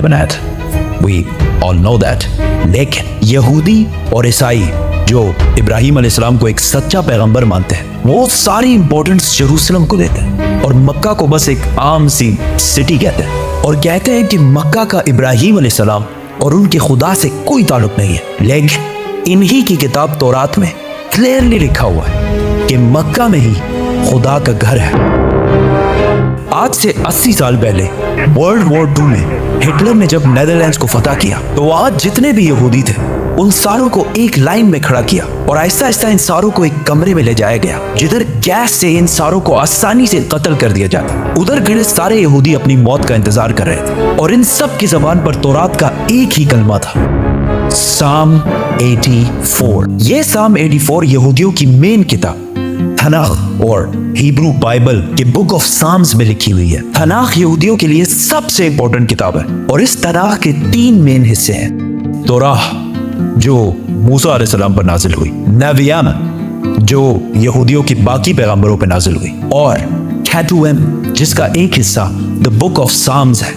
बनाया था, we all know that। लेकिन यहूदी और ईसाई जो इब्राहिम अलैहिस्सलाम को एक सच्चा पैगंबर मानते हैं, वो सारी इंपॉर्टेंस जेरूसलम को देते हैं और मक्का को बस एक आम सी सिटी कहते हैं, और कहते हैं कि मक्का का इब्राहिम अलैहिस्सलाम और उनके खुदा से कोई ताल्लुक नहीं है। लेकिन इन्हीं की किताब तौरात में क्लियरली लिखा हुआ है कि मक्का में ही खुदा का घर है। आज से 80 साल पहले वर्ल्ड वॉर 2 में हिटलर ने जब नेदरलैंड्स को फतह किया, तो वहां जितने भी यहूदी थे उन सारों को एक लाइन में खड़ा किया और आहिस्ता आहिस्ता इन सारों को एक कमरे में ले जाया गया, जिधर गैस से इन सारों को आसानी से कत्ल कर दिया जाता। उधर खड़े सारे यहूदी अपनी मौत का इंतजार कर रहे थे और इन सब की जबान पर तौरात का एक ही कलमा था, साम 84। ये साम 84 यहूदियों की मेन किताब तनाख और हिब्रू बाइबल के बुक ऑफ साम्स में लिखी हुई है। तनाख यहूदियों के लिए सबसे इंपॉर्टेंट किताब है और इस तनाख के 3 मेन हिस्से हैं। तौराह जो मूसा अलैहिस्सलाम पर नाजिल हुई, नवियाम जो यहूदियों की बाकी पैगंबरों पर नाजिल हुई, और कैटुएम जिसका एक हिस्सा द बुक ऑफ साम्स है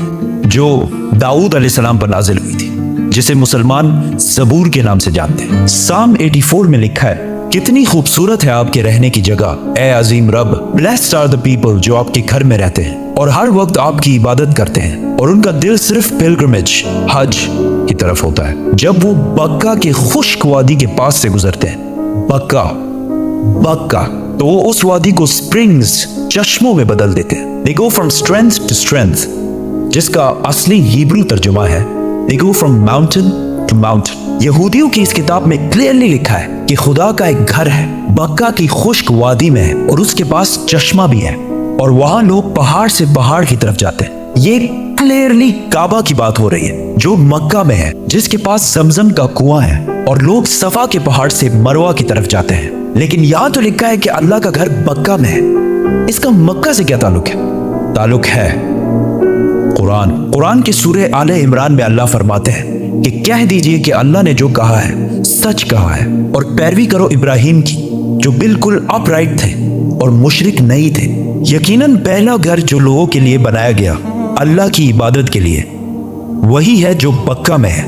जो दाऊद अलैहिस्सलाम पर नाजिल हुई थी, जिसे मुसलमान ज़बूर के नाम से जानते हैं। साम 84 में लिखा है, कितनी खूबसूरत है आपके रहने की जगह ए अजीम रब, ब्लेस्ड आर द पीपल जो आपके घर में रहते हैं और हर वक्त आपकी इबादत करते हैं और उनका दिल सिर्फ पिलग्रिमेज हज की तरफ होता है। जब वो बक्का के खुश्क वादी के पास से गुजरते हैं, बक्का तो वो उस वादी को स्प्रिंग्स चश्मों में बदल देते हैं। They go from strength to strength, जिसका असली हिब्रू तर्जुमा है they go from mountain to mountain. यहूदियों की इस किताब में क्लियरली लिखा है कि खुदा का एक घर है, बक्का की खुश्क वादी में है और उसके पास चश्मा भी है और वहां लोग पहाड़ से पहाड़ की तरफ जाते हैं। ये क्लियरली काबा की बात हो रही है जो मक्का में है, जिसके पास जमजम का कुआं है, और लोग सफा के पहाड़ से मरवा की तरफ जाते हैं। लेकिन यहाँ तो लिखा है कि अल्लाह का घर मक्का में है। इसका मक्का से क्या ताल्लुक है? ताल्लुक है कुरान के सूरे आले इमरान में अल्लाह फरमाते हैं कि कह दीजिए कि अल्लाह ने जो कहा है सच कहा है और पैरवी करो इब्राहिम की जो बिल्कुल अपराइट थे और मुशरिक नहीं थे। यकीनन पहला घर जो लोगों के लिए बनाया गया अल्लाह की इबादत के लिए वही है जो मक्का में है,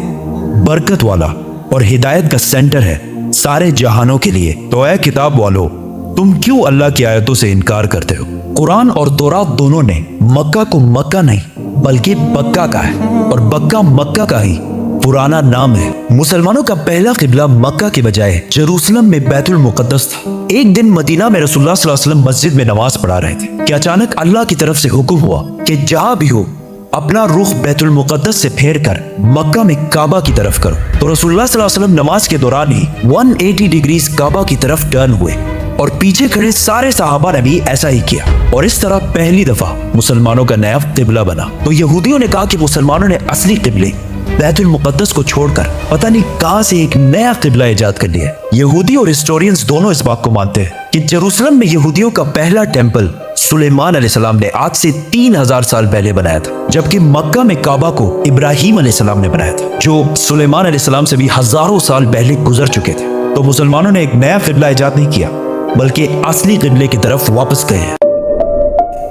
बरकत वाला और हिदायत का सेंटर है सारे जहानों के लिए। तो ऐ किताब वालों, तुम क्यों अल्लाह की आयतों से इनकार करते हो? कुरान और तौरात दोनों ने मक्का को मक्का नहीं बल्कि बक्का का है और बक्का मक्का का ही पुराना नाम है। मुसलमानों का पहला किबला मक्का के बजाय जेरूसलम में बैतुल मुकद्दस था। एक दिन मदीना में रसूलुल्लाह सल्लल्लाहु अलैहि वसल्लम मस्जिद में नमाज पढ़ा रहे थे कि अचानक अल्लाह की तरफ से हुक्म हुआ कि जहां भी हो अपना रुख बैतुल मुकद्दस से फेर कर मक्का में काबा की तरफ करो। तो रसूलुल्लाह सल्लल्लाहु अलैहि वसल्लम नमाज के दौरान ही 180 डिग्रीज काबा की तरफ टर्न हुए और पीछे खड़े सारे सहाबा ने भी ऐसा ही किया और इस तरह पहली दफा मुसलमानों का नया किबला बना। तो यहूदियों ने कहा कि मुसलमानों ने असली किबले बैतुल मुकद्दस को छोड़कर पता नहीं कहां से एक नया किबला इजाद कर लिया। यहूदी और हिस्टोरियंस दोनों इस बात को मानते हैं कि जेरूसलम में यहूदियों का पहला टेंपल सुलेमान अलैहिस्सलाम ने आज से 3000 साल पहले बनाया था, जबकि मक्का में काबा को इब्राहिम अलैहिस्सलाम ने बनाया था जो सुलेमान अलैहिस्सलाम से भी हजारों साल पहले गुजर चुके थे। तो मुसलमानों ने एक नया किबला इजाद नहीं किया बल्कि असली किबले की तरफ वापस गए हैं।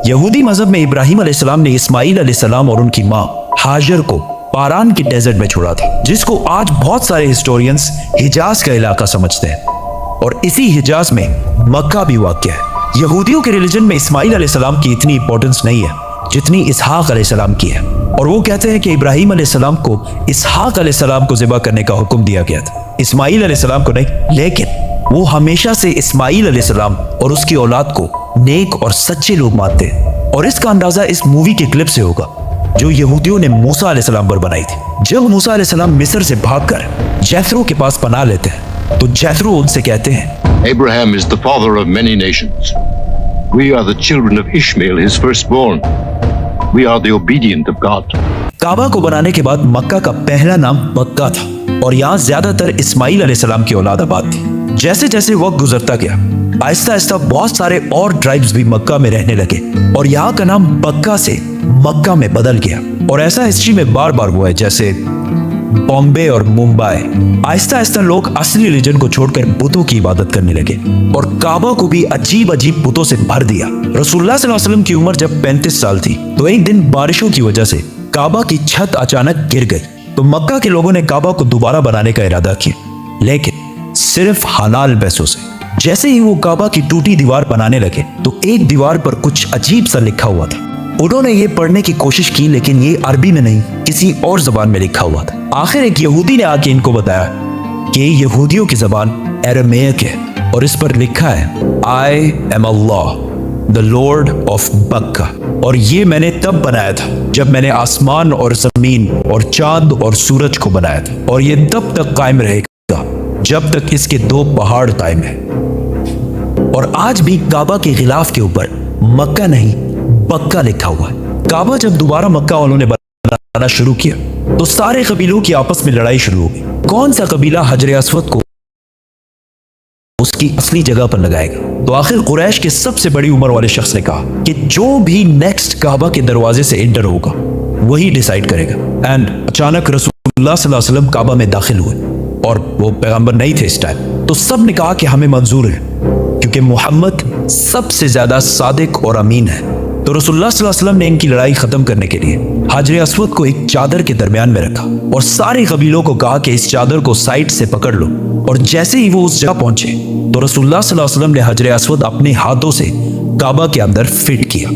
यहूदी मजहब में इब्राहिम अलैहिस्सलाम ने इस्माइल अलैहिस्सलाम और उनकी माँ हाजर को पारान के डेजर्ट में छोड़ा था, जिसको आज बहुत सारे हिस्टोरियंस हिजाज का इलाका समझते हैं और इसी हिजाज में मक्का भी वाक़ है। यहूदियों के रिलीजन में इस्माइल अलैहिस्सलाम की इतनी इंपॉर्टेंस नहीं है जितनी इसहाक अलैहिस्सलाम की है, और वो कहते हैं कि इब्राहिम अलैहिस्सलाम को इसहाक अलैहिस्सलाम को ज़िबा करने का हुक्म दिया गया था, इस्माइल अलैहिस्सलाम को नहीं। लेकिन वो हमेशा से इस्माइल अलैहिस्सलाम और उसकी औलाद को नेक और सच्चे लोग मानते हैं, और इसका अंदाजा इस मूवी के क्लिप से होगा जो यहूदियों ने मूसा अलैहिस्सलाम पर बनाई थी। जब मूसा अलैहिस्सलाम मिस्र से भागकर जैथरो के पास पनाह लेते हैं तो जैथरो उनसे कहते हैं, Abraham is the father of many nations. We are the children of Ishmael, his firstborn. We are the obedient of God. काबा को बनाने के बाद मक्का का पहला नाम मक्का था और यहाँ ज्यादातर इस्माइल अलैहिस्सलाम की औलाद आबाद थी। जैसे जैसे वक्त गुजरता गया आहिस्ता आहिस्ता बहुत सारे और ट्राइब्स भी मक्का में रहने लगे और यहाँ का नाम बक्का से मक्का में बदल गया। और ऐसा हिस्ट्री में बार बार हुआ है, जैसे बॉम्बे और मुंबई। आहिस्ता आहिस्ता लोग असली रिलीजन को छोड़कर बुतों की इबादत करने लगे और काबा को भी अजीब अजीब बुतों से भर दिया। रसूलुल्लाह सल्लल्लाहु अलैहि वसल्लम की उम्र जब 35 साल थी तो एक दिन बारिशों की वजह से काबा की छत अचानक गिर गई तो मक्का के लोगों ने काबा को दोबारा बनाने का इरादा किया, लेकिन सिर्फ हलाल पैसों से। जैसे ही वो काबा की टूटी दीवार बनाने लगे तो एक दीवार पर कुछ अजीब सा लिखा हुआ था। उन्होंने ये पढ़ने की कोशिश की, लेकिन ये अरबी में नहीं, किसी और जबान में लिखा हुआ था। आखिर एक यहूदी ने आके इनको बताया कि यहूदियों की जबान अरमेयक है और इस पर लिखा है I am Allah the Lord of Mecca. और ये मैंने तब बनाया था जब मैंने आसमान और जमीन और चांद और सूरज को बनाया था, और ये तब तक कायम रहेगा जब तक इसके 2 पहाड़ कायम है। और आज भी काबा के गिलाफ के ऊपर मक्का नहीं बक्का लिखा हुआ है। काबा जब दोबारा मक्का वालों ने बनाना शुरू किया तो सारे कबीलों की आपस में लड़ाई शुरू हो गई। कौन सा कबीला हजर अस्वद को उसकी असली जगह पर लगाएगा। तो आखिर कुरैश के सबसे बड़ी उम्र वाले शख्स ने कहा कि जो भी नेक्स्ट काबा के दरवाजे से एंटर होगा वही डिसाइड करेगा। एंड अचानक रसूलुल्लाह सल्लल्लाहु अलैहि वसल्लम काबा में दाखिल हुए और वो पैगंबर नहीं थे इस टाइम। तो सब ने कहा कि हमें मंजूर है, क्योंकि मोहम्मद सबसे ज्यादा सादिक और अमीन है। तो रसूलुल्लाह सल्लल्लाहु अलैहि वसल्लम ने इनकी लड़ाई खत्म करने के लिए हाजर अस्वद को एक चादर के दरमियान में रखा और सारे कबीलों को कहा कि इस चादर को साइड से पकड़ लो। और जैसे ही वो उस जगह पहुंचे तो रसूलुल्लाह सल्लल्लाहु अलैहि वसल्लम ने हाजर अस्वद अपने हाथों से काबा के अंदर फिट किया।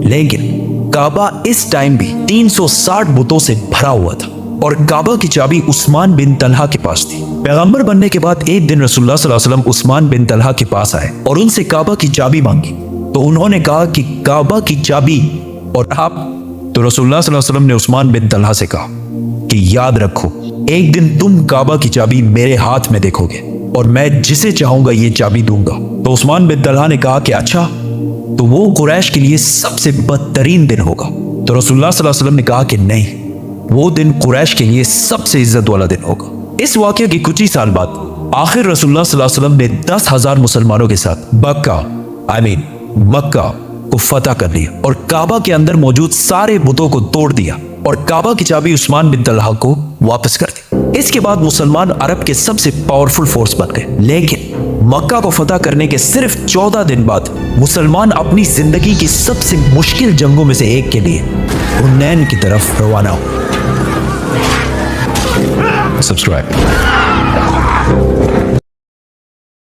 लेकिन काबा इस टाइम भी 360 बुतों से भरा हुआ था और काबा की चाबी उस्मान बिन तलहा के पास थी। पैगंबर बनने के बाद एक दिन रसूलुल्लाह सल्लल्लाहु अलैहि वसल्लम उस्मान बिन तलहा के पास आए और उनसे काबा की चाबी मांगी। तो उन्होंने कहा कि काबा की चाबी और आप। तो रसूलुल्लाह सल्लल्लाहु अलैहि वसल्लम ने उस्मान बिन तलहा से कहा कि याद रखो, एक दिन तुम काबा की चाबी मेरे हाथ में देखोगे और मैं जिसे चाहूंगा ये चाबी दूंगा। तो उस्मान बिन तलहा ने कहा कि अच्छा, तो वो कुरैश के लिए सबसे बदतरीन दिन होगा। तो रसूलुल्लाह सल्लल्लाहु अलैहि वसल्लम ने कहा कि नहीं, वो दिन कुरैश के लिए सबसे इज्जत वाला दिन होगा। इस वाकये के कुछ ही साल बाद आखिर रसूलुल्लाह सल्लल्लाहु अलैहि वसल्लम ने 10,000 मुसलमानों के साथ मक्का को फतह कर लिया और काबा के अंदर मौजूद सारे बुतों को तोड़ दिया और काबा की चाबी उस्मान बिन तलहा को वापस कर दी। इसके बाद मुसलमान अरब के सबसे पावरफुल फोर्स बन गए। लेकिन मक्का को फतह करने के सिर्फ 14 दिन बाद मुसलमान अपनी जिंदगी की सबसे मुश्किल जंगों में से एक के लिए हुनैन की तरफ रवाना हो। सब्सक्राइब।